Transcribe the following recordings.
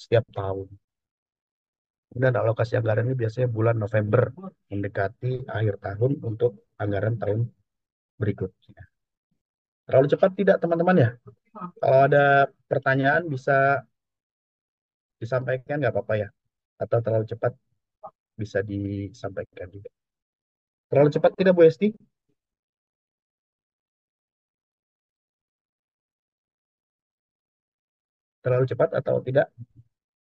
setiap tahun. Kemudian alokasi anggaran ini biasanya bulan November mendekati akhir tahun untuk anggaran tahun berikutnya. Terlalu cepat tidak teman-teman ya? Kalau ada pertanyaan bisa disampaikan nggak apa-apa ya? Atau terlalu cepat bisa disampaikan juga. Terlalu cepat tidak Bu Esti? Terlalu cepat atau tidak?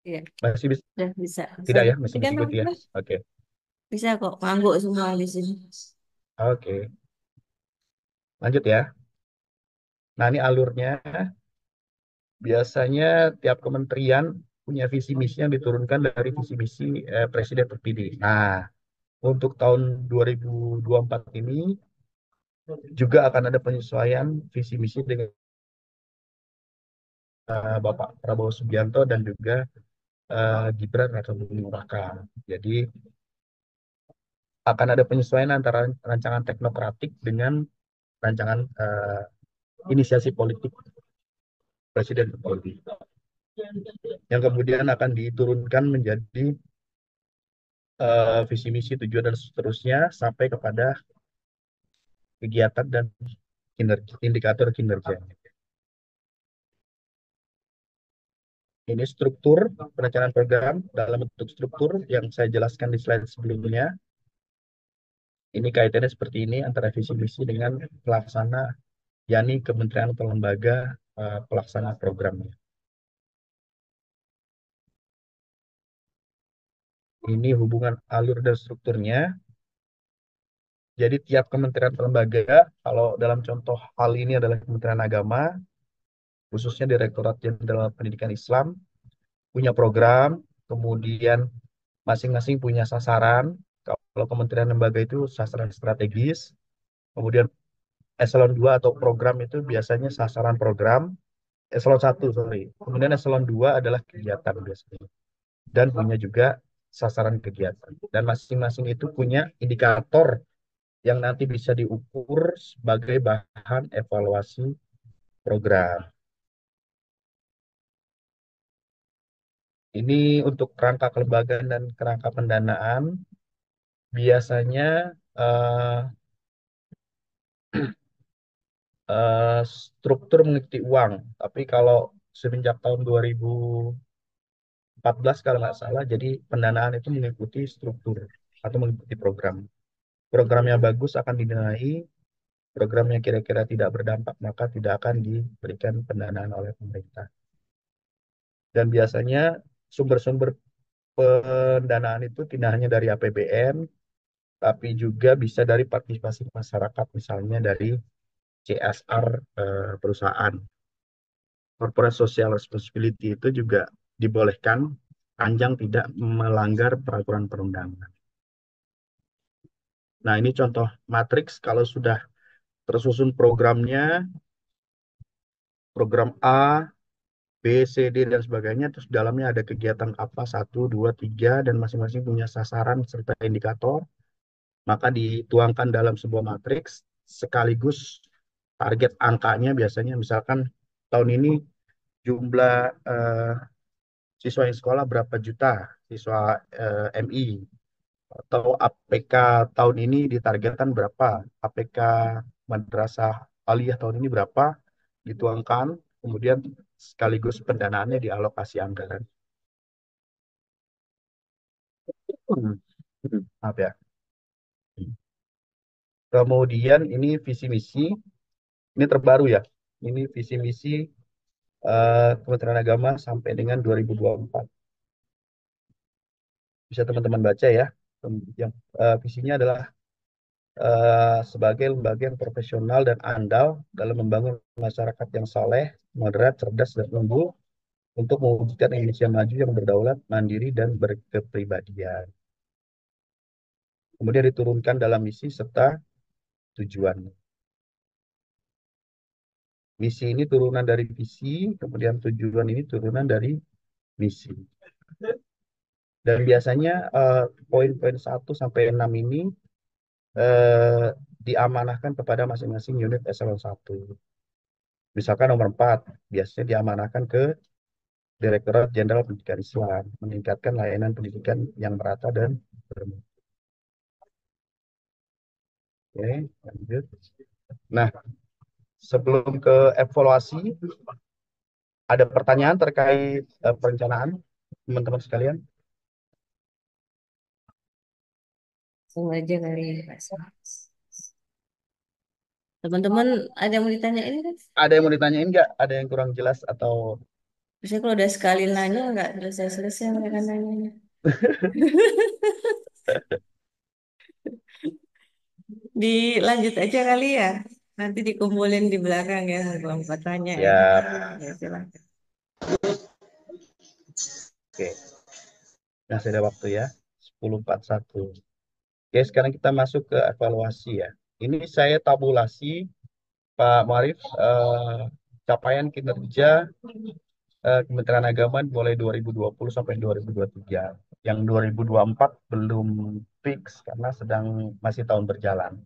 Iya, Masih bisa? udah bisa. Tidak ya, Nanti masih kan mengikuti ya? teman-teman Oke, bisa kok ngangguk semua di sini. oke. Lanjut ya. Nah, ini alurnya. Biasanya tiap kementerian punya visi misi yang diturunkan dari visi misi presiden terpilih. Nah, untuk tahun 2024 ini juga akan ada penyesuaian visi misi dengan Bapak Prabowo Subianto dan juga Gibran Raka Buming Raka. Jadi akan ada penyesuaian antara rancangan teknokratik dengan rancangan inisiasi politik presiden terpilih yang kemudian akan diturunkan menjadi visi misi tujuan dan seterusnya sampai kepada kegiatan dan kinerja, indikator kinerja. Ini struktur perencanaan program dalam bentuk struktur yang saya jelaskan di slide sebelumnya. Ini kaitannya seperti ini antara visi misi dengan pelaksana, yakni kementerian atau lembaga pelaksana programnya. Ini hubungan alur dan strukturnya. Jadi tiap kementerian atau lembaga, kalau dalam contoh hal ini adalah Kementerian Agama, khususnya Direktorat Jenderal Pendidikan Islam, punya program, kemudian masing-masing punya sasaran. Kalau kementerian lembaga itu sasaran strategis, kemudian eselon 2 atau program itu biasanya sasaran program, eselon 1 sorry. Kemudian eselon 2 adalah kegiatan biasanya. Dan punya juga sasaran kegiatan. Dan masing-masing itu punya indikator yang nanti bisa diukur sebagai bahan evaluasi program. Ini untuk kerangka kelembagaan dan kerangka pendanaan biasanya eh, struktur mengikuti uang. Tapi kalau semenjak tahun 2014 kalau nggak salah, jadi pendanaan itu mengikuti struktur atau mengikuti program. Programnya bagus akan didanai, programnya kira-kira tidak berdampak maka tidak akan diberikan pendanaan oleh pemerintah. Dan biasanya sumber-sumber pendanaan itu tidak hanya dari APBN, tapi juga bisa dari partisipasi masyarakat, misalnya dari CSR perusahaan. Corporate Social Responsibility itu juga dibolehkan panjang tidak melanggar peraturan perundangan. Nah, ini contoh matriks kalau sudah tersusun programnya, program A, B, C, D, dan sebagainya, terus dalamnya ada kegiatan apa, satu, dua, tiga, dan masing-masing punya sasaran serta indikator, maka dituangkan dalam sebuah matriks, sekaligus target angkanya biasanya, misalkan tahun ini jumlah siswa yang sekolah berapa juta, siswa MI, atau APK tahun ini ditargetkan berapa, APK Madrasah Aliyah tahun ini berapa, dituangkan, kemudian sekaligus pendanaannya dialokasi anggaran. Maaf ya. Kemudian ini visi misi, ini terbaru ya. Ini visi misi Kementerian Agama sampai dengan 2024. Bisa teman-teman baca ya. Yang visinya adalah sebagai lembaga yang profesional dan andal dalam membangun masyarakat yang saleh, moderat, cerdas, dan unggul untuk mewujudkan Indonesia maju yang berdaulat, mandiri, dan berkepribadian. Kemudian diturunkan dalam misi serta tujuan. Misi ini turunan dari visi, kemudian tujuan ini turunan dari misi. Dan biasanya poin-poin 1 sampai 6 ini eh, diamanahkan kepada masing-masing unit eselon 1. Misalkan nomor 4 biasanya diamanahkan ke Direktorat Jenderal Pendidikan Islam, meningkatkan layanan pendidikan yang merata dan bermutu. Oke, lanjut. Nah, sebelum ke evaluasi, ada pertanyaan terkait perencanaan teman-teman sekalian? Langsung aja kali ya, Pak. Teman-teman ada yang mau ditanyain kan? Ada yang mau ditanyain nggak? Ada yang kurang jelas atau Biasanya kalau udah sekali nanya nggak selesai-selesai mereka nanya. Dilanjut aja kali ya. Nanti dikumpulin di belakang ya, kalau mau tanya ya. siap? Ya, silakan. Oke, masih ada waktu ya. 10:41. Oke, sekarang kita masuk ke evaluasi ya. Ini saya tabulasi Pak Marif, capaian kinerja Kementerian Agama mulai 2020 sampai 2023. Yang 2024 belum fix karena sedang masih tahun berjalan.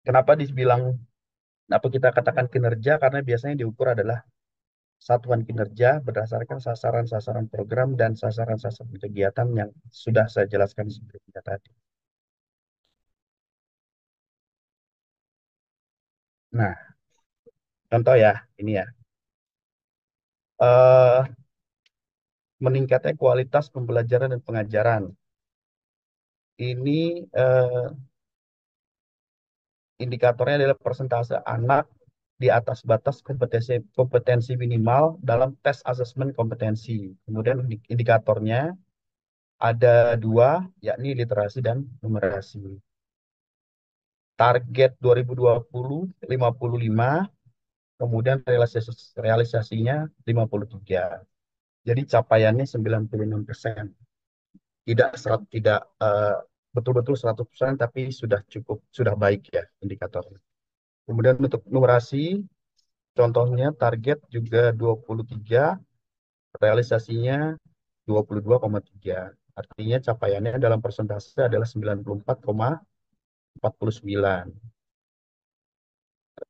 Kenapa dibilang, apa kita katakan kinerja? Karena biasanya diukur adalah satuan kinerja berdasarkan sasaran-sasaran program dan sasaran-sasaran kegiatan yang sudah saya jelaskan sebelumnya tadi. Nah, contoh ya, ini ya. eh Meningkatnya kualitas pembelajaran dan pengajaran. Ini indikatornya adalah persentase anak di atas batas kompetensi kompetensi minimal dalam tes asesmen kompetensi. Kemudian indikatornya ada dua, yakni literasi dan numerasi. Target 2020 55, kemudian realisasinya 53. Jadi capaiannya 96%. Tidak betul-betul 100%, tapi sudah cukup, sudah baik ya indikatornya. Kemudian untuk numerasi, contohnya target juga 23, realisasinya 22,3. Artinya capaiannya dalam persentase adalah 94,49.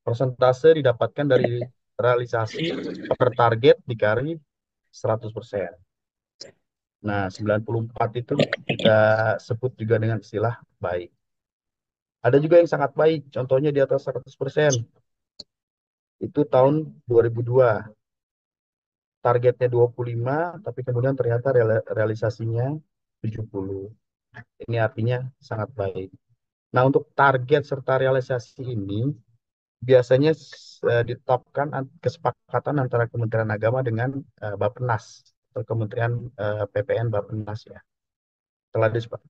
Persentase didapatkan dari realisasi per target dikali 100%. Nah, 94 itu kita sebut juga dengan istilah baik. Ada juga yang sangat baik, contohnya di atas 100%. Itu tahun 2002. Targetnya 25, tapi kemudian ternyata realisasinya 70. Ini artinya sangat baik. Nah, untuk target serta realisasi ini biasanya ditetapkan kesepakatan antara Kementerian Agama dengan Bappenas atau Kementerian PPN Bappenas ya.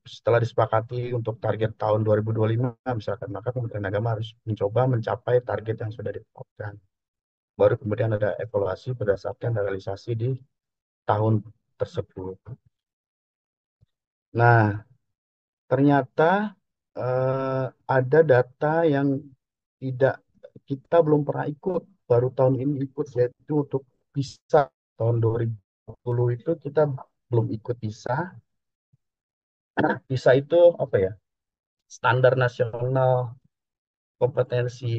Setelah disepakati untuk target tahun 2025 misalkan, maka Kementerian Agama harus mencoba mencapai target yang sudah ditetapkan. Baru kemudian ada evaluasi berdasarkan realisasi di tahun tersebut. Nah, ternyata ada data yang tidak, kita belum pernah ikut, baru tahun ini ikut, yaitu untuk PISA tahun 2020 itu kita belum ikut PISA. PISA itu apa ya? Standar nasional kompetensi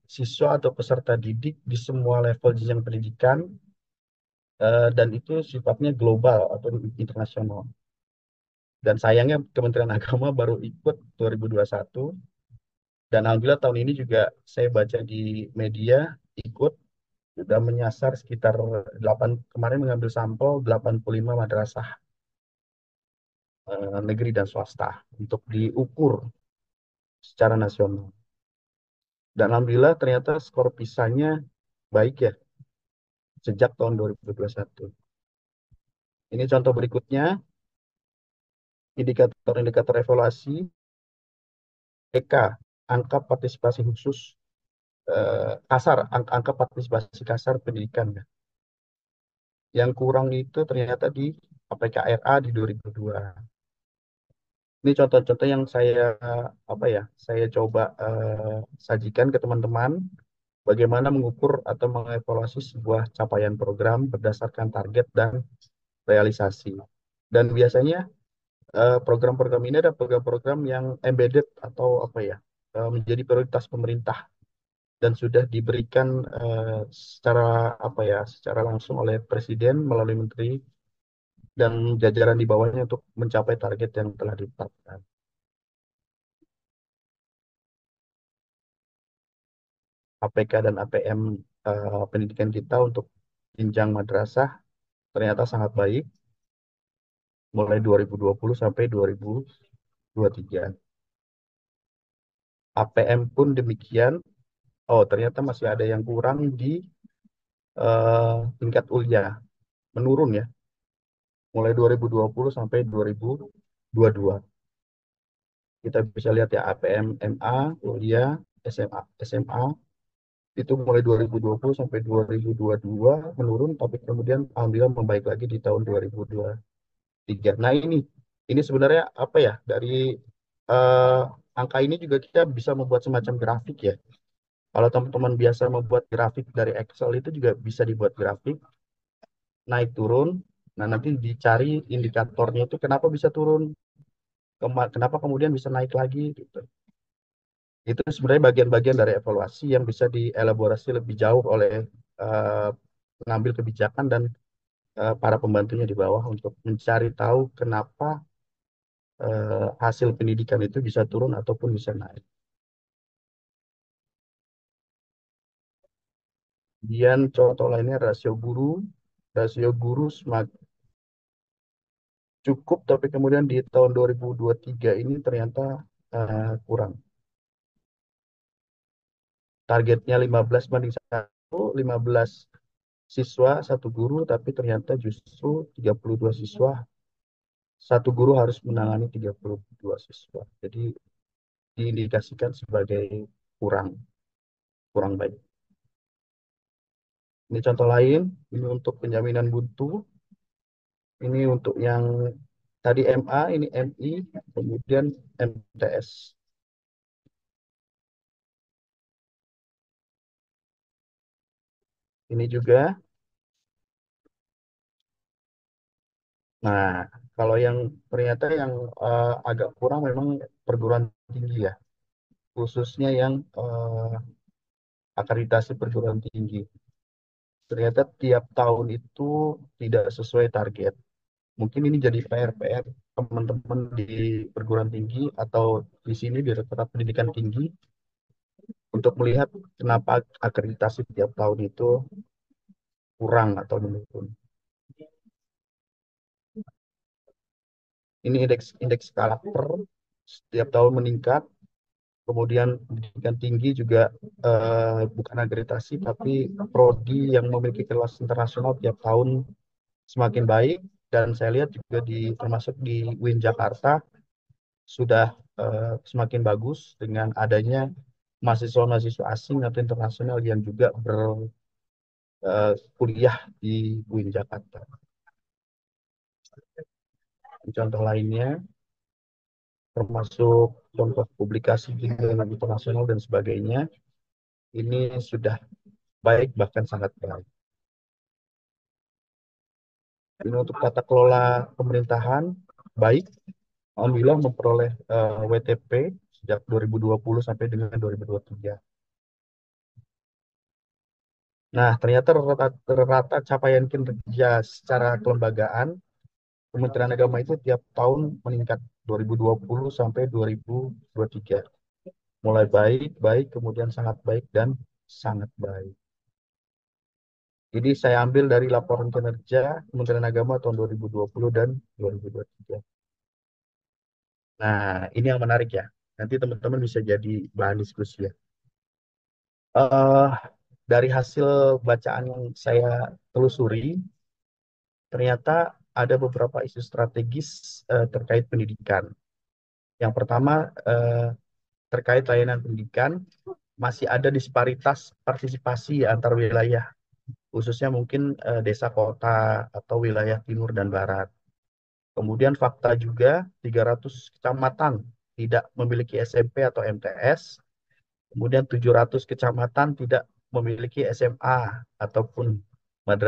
siswa atau peserta didik di semua level jenjang pendidikan, dan itu sifatnya global atau internasional. Dan sayangnya Kementerian Agama baru ikut 2021, dan alhamdulillah tahun ini juga saya baca di media ikut, sudah menyasar sekitar 8, kemarin mengambil sampel 85 madrasah negeri dan swasta untuk diukur secara nasional. Dan alhamdulillah ternyata skor PISA-nya baik ya sejak tahun 2021. Ini contoh berikutnya, indikator-indikator evaluasi EK, angka partisipasi khusus kasar, angka partisipasi kasar pendidikan ya. Yang kurang itu ternyata di APKRA di 2002. Ini contoh-contoh yang saya apa ya, saya coba sajikan ke teman-teman bagaimana mengukur atau mengevaluasi sebuah capaian program berdasarkan target dan realisasi. Dan biasanya program-program ini ada program-program yang embedded atau apa ya, menjadi prioritas pemerintah dan sudah diberikan secara apa ya, secara langsung oleh Presiden melalui Menteri dan jajaran di bawahnya untuk mencapai target yang telah ditetapkan. APK dan APM pendidikan kita untuk jenjang madrasah ternyata sangat baik mulai 2020 sampai 2023. APM pun demikian. Oh, ternyata masih ada yang kurang di tingkat ulia, menurun ya, mulai 2020 sampai 2022. Kita bisa lihat ya APM, MA, ulia, SMA, SMA itu mulai 2020 sampai 2022 menurun, tapi kemudian alhamdulillah membaik lagi di tahun 2023. Nah ini sebenarnya apa ya, dari eh, angka ini juga kita bisa membuat semacam grafik ya. Kalau teman-teman biasa membuat grafik dari Excel itu juga bisa dibuat grafik naik turun. Nah, nanti dicari indikatornya itu kenapa bisa turun, kenapa kemudian bisa naik lagi gitu. Itu sebenarnya bagian-bagian dari evaluasi yang bisa dielaborasi lebih jauh oleh eh, pengambil kebijakan dan para pembantunya di bawah untuk mencari tahu kenapa hasil pendidikan itu bisa turun ataupun bisa naik. Kemudian contoh lainnya rasio guru. Rasio guru semakin cukup, tapi kemudian di tahun 2023 ini ternyata kurang. Targetnya 15 banding 1, 15 siswa, satu guru, tapi ternyata justru 32 siswa, satu guru harus menangani 32 siswa. Jadi diindikasikan sebagai kurang, kurang baik. Ini contoh lain, ini untuk penjaminan mutu, ini untuk yang tadi MA, ini MI, kemudian MTS. Ini juga. Nah, kalau yang ternyata yang agak kurang memang perguruan tinggi ya, khususnya yang akreditasi perguruan tinggi. Ternyata tiap tahun itu tidak sesuai target. Mungkin ini jadi PR-PR teman-teman di perguruan tinggi atau di sini di Direktorat Pendidikan Tinggi untuk melihat kenapa akreditasi tiap tahun itu kurang atau menurun. Ini indeks indeks karakter setiap tahun meningkat. Kemudian pendidikan tinggi juga bukan akreditasi tapi prodi yang memiliki kelas internasional tiap tahun semakin baik, dan saya lihat juga termasuk di UIN Jakarta sudah semakin bagus dengan adanya mahasiswa-mahasiswa asing atau internasional yang juga berkuliah di UIN Jakarta. Contoh lainnya termasuk contoh publikasi di jurnal internasional dan sebagainya, ini sudah baik bahkan sangat baik. Ini untuk tata kelola pemerintahan baik, alhamdulillah memperoleh WTP sejak 2020 sampai dengan 2023. Nah, ternyata rata capaian kinerja secara kelembagaan Kementerian Agama itu tiap tahun meningkat 2020 sampai 2023. Mulai baik, baik, kemudian sangat baik, dan sangat baik. Jadi saya ambil dari laporan kinerja Kementerian Agama tahun 2020 dan 2023. Nah, ini yang menarik ya. Nanti teman-teman bisa jadi bahan diskusi ya. Eh, dari hasil bacaan yang saya telusuri, ternyata ada beberapa isu strategis terkait pendidikan. Yang pertama, terkait layanan pendidikan, masih ada disparitas partisipasi antar wilayah, khususnya mungkin desa kota atau wilayah timur dan barat. Kemudian fakta juga 300 kecamatan tidak memiliki SMP atau MTS, kemudian 700 kecamatan tidak memiliki SMA ataupun madrasah